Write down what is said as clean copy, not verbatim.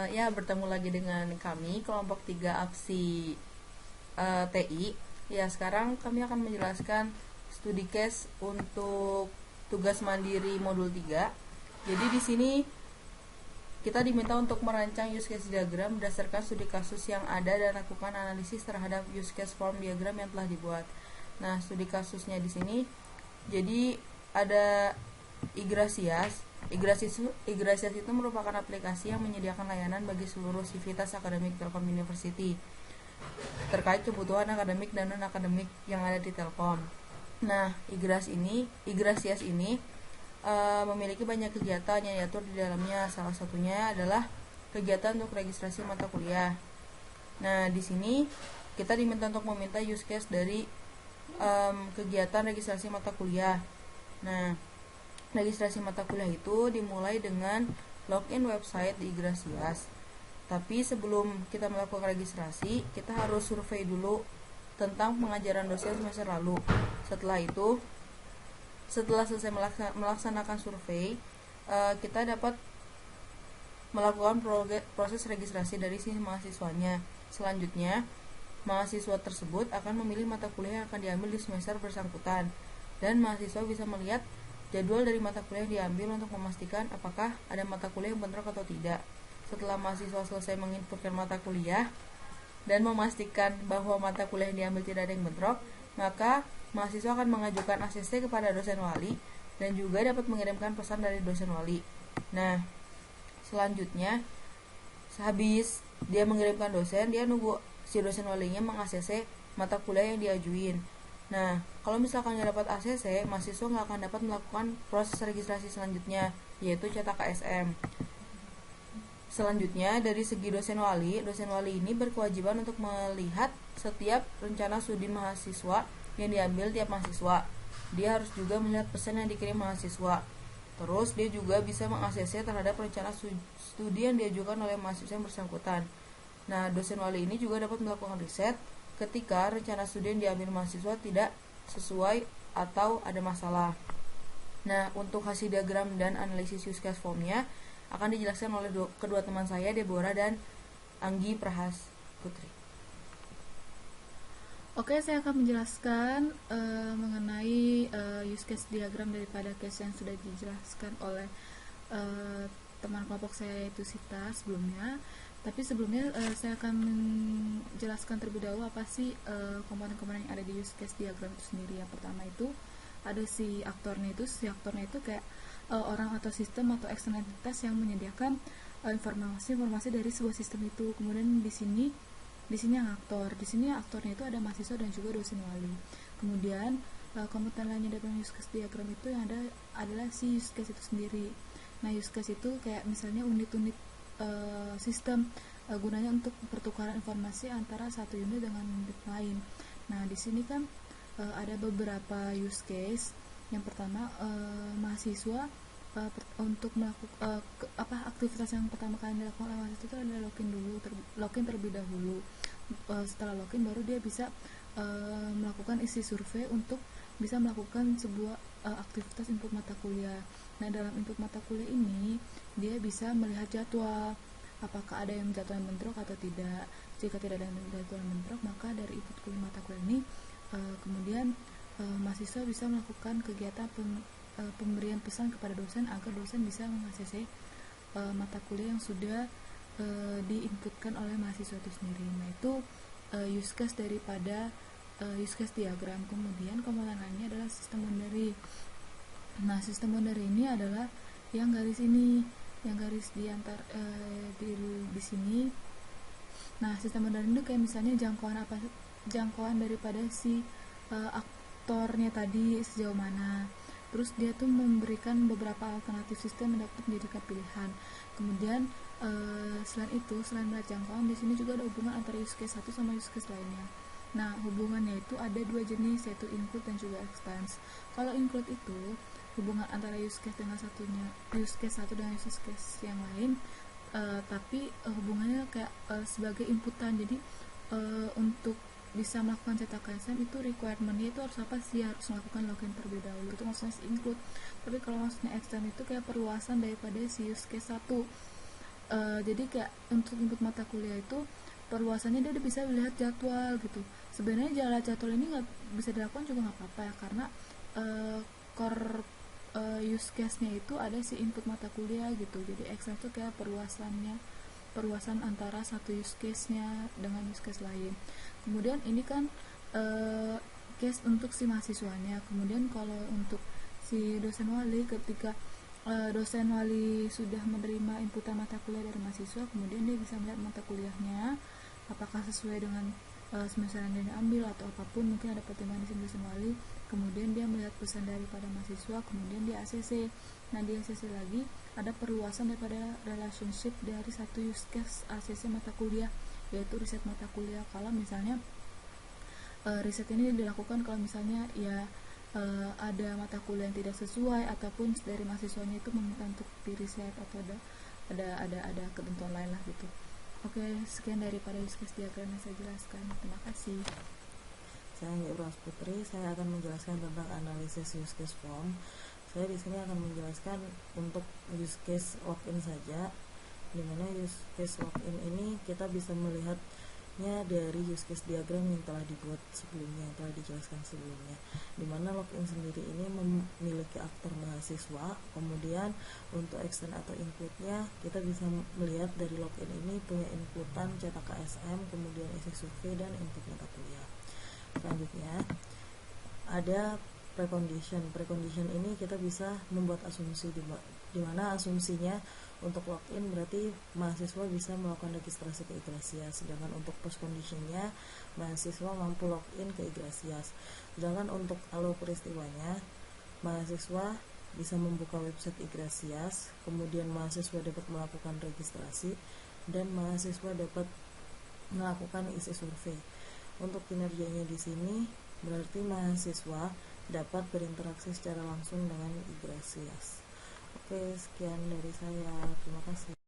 Ya, bertemu lagi dengan kami kelompok 3 aksi TI. Ya, sekarang kami akan menjelaskan studi case untuk tugas mandiri modul 3. Jadi di sini kita diminta untuk merancang use case diagram berdasarkan studi kasus yang ada dan lakukan analisis terhadap use case form diagram yang telah dibuat. Nah, studi kasusnya di sini jadi ada Igrasias. Igrasias itu merupakan aplikasi yang menyediakan layanan bagi seluruh sivitas akademik Telkom University terkait kebutuhan akademik dan non-akademik yang ada di Telkom. Nah, Igrasias ini memiliki banyak kegiatan yang diatur di dalamnya. Salah satunya adalah kegiatan untuk registrasi mata kuliah. Nah, di sini kita diminta untuk meminta use case dari kegiatan registrasi mata kuliah. Nah, registrasi mata kuliah itu dimulai dengan login website di Igrasias. Tapi sebelum kita melakukan registrasi, kita harus survei dulu tentang pengajaran dosen semester lalu. Setelah selesai melaksanakan survei, kita dapat melakukan proses registrasi dari si mahasiswanya. Selanjutnya, mahasiswa tersebut akan memilih mata kuliah yang akan diambil di semester bersangkutan, dan mahasiswa bisa melihat jadwal dari mata kuliah yang diambil untuk memastikan apakah ada mata kuliah yang bentrok atau tidak. Setelah mahasiswa selesai menginputkan mata kuliah dan memastikan bahwa mata kuliah yang diambil tidak ada yang bentrok, maka mahasiswa akan mengajukan ACC kepada dosen wali dan juga dapat mengirimkan pesan dari dosen wali. Nah, selanjutnya sehabis dia mengirimkan dosen, dia nunggu si dosen walinya meng-ACC mata kuliah yang diajuin. Nah, kalau misalkan nggak dapat ACC, mahasiswa nggak akan dapat melakukan proses registrasi selanjutnya, yaitu cetak KSM. Selanjutnya, dari segi dosen wali ini berkewajiban untuk melihat setiap rencana studi mahasiswa yang diambil tiap mahasiswa. Dia harus juga melihat pesan yang dikirim mahasiswa. Terus dia juga bisa meng-ACC terhadap rencana studi yang diajukan oleh mahasiswa yang bersangkutan. Nah, dosen wali ini juga dapat melakukan riset ketika rencana studi yang diambil mahasiswa tidak sesuai atau ada masalah. Nah, untuk hasil diagram dan analisis use case formnya akan dijelaskan oleh kedua teman saya, Deborah dan Anggi Prahas Putri. Oke, saya akan menjelaskan mengenai use case diagram daripada case yang sudah dijelaskan oleh teman kelompok saya yaitu Sita sebelumnya. Tapi sebelumnya saya akan menjelaskan terlebih dahulu apa sih komponen-komponen yang ada di use case diagram itu sendiri. Yang pertama itu ada si aktornya itu kayak orang atau sistem atau eksternal entitas yang menyediakan informasi dari sebuah sistem itu. Kemudian di sini yang aktor. Di sini aktornya itu ada mahasiswa dan juga dosen wali. Kemudian komponen lainnya dalam use case diagram itu yang ada adalah si use case itu sendiri. Nah, use case itu kayak misalnya unit-unit sistem gunanya untuk pertukaran informasi antara satu unit dengan unit lain. Nah, di sini kan ada beberapa use case. Yang pertama, mahasiswa untuk melakukan aktivitas yang pertama kali dilakukan oleh mahasiswa itu adalah login terlebih dahulu. Setelah login baru dia bisa melakukan isi survei untuk bisa melakukan sebuah aktivitas input mata kuliah. Nah, dalam input mata kuliah ini dia bisa melihat jadwal, apakah ada yang jadwal yang bentrok atau tidak. Jika tidak ada jadwal yang bentrok, maka dari input mata kuliah ini kemudian mahasiswa bisa melakukan kegiatan pemberian pesan kepada dosen agar dosen bisa meng-ACC mata kuliah yang sudah diinputkan oleh mahasiswa itu sendiri. Nah, itu use case daripada use case diagram. Kemudian komponen lainnya adalah sistem boundary. Nah, sistem boundary ini adalah yang garis ini, yang garis di antar di sini. Nah, sistem boundary itu kayak misalnya jangkauan daripada si aktornya tadi sejauh mana. Terus dia tuh memberikan beberapa alternatif sistem yang dapat menjadikan pilihan. Kemudian selain melihat jangkauan, di sini juga ada hubungan antara use case 1 sama use case lainnya. Nah, hubungannya itu ada dua jenis, yaitu include dan juga extends. Kalau include itu hubungan antara use case use case 1 dengan use case yang lain, tapi hubungannya kayak sebagai inputan. Jadi untuk bisa melakukan cetak KSM itu requirementnya itu harus apa sih, harus melakukan login terlebih dahulu, itu maksudnya include. Tapi kalau maksudnya extend itu kayak perluasan daripada si use case 1. Jadi kayak untuk input mata kuliah itu perluasannya dia bisa lihat jadwal gitu. Sebenarnya jalan jadwal ini nggak bisa dilakukan juga nggak apa-apa ya, karena core use case-nya itu ada si input mata kuliah gitu. Jadi Excel itu kayak perluasan antara satu use case-nya dengan use case lain. Kemudian ini kan case untuk si mahasiswanya. Kemudian kalau untuk si dosen wali, ketika dosen wali sudah menerima inputan mata kuliah dari mahasiswa, kemudian dia bisa melihat mata kuliahnya apakah sesuai dengan semester yang dia ambil atau apapun, mungkin ada pertimbangan di dosen wali. Kemudian dia melihat pesan daripada mahasiswa, kemudian dia ACC. Nah, di ACC lagi ada perluasan daripada relationship dari satu use case ACC mata kuliah, yaitu riset mata kuliah. Kalau misalnya riset ini dilakukan kalau misalnya ya ada mata kuliah yang tidak sesuai, ataupun dari mahasiswanya itu meminta untuk di riset, atau ada ketentuan lain lah gitu. Oke, sekian daripada use case diagram yang saya jelaskan. Terima kasih. Saya Anggi Pras Putri, saya akan menjelaskan tentang analisis use case form. Saya di sini akan menjelaskan untuk use case login saja, dimana use case login ini kita bisa melihat dari use case diagram yang telah dibuat sebelumnya, yang telah dijelaskan sebelumnya, dimana login sendiri ini memiliki aktor mahasiswa. Kemudian untuk extend atau inputnya kita bisa melihat dari login ini punya inputan cetak KSM, kemudian isi survei dan input mata kuliah. Selanjutnya ada precondition. Precondition ini kita bisa membuat asumsi, di mana asumsinya untuk login berarti mahasiswa bisa melakukan registrasi ke Igrasias, sedangkan untuk post conditionnya mahasiswa mampu login ke Igrasias. Sedangkan untuk alur peristiwanya, mahasiswa bisa membuka website Igrasias, kemudian mahasiswa dapat melakukan registrasi, dan mahasiswa dapat melakukan isi survei. Untuk kinerjanya di sini berarti mahasiswa dapat berinteraksi secara langsung dengan Igrasias. Oke, sekian dari saya. Terima kasih.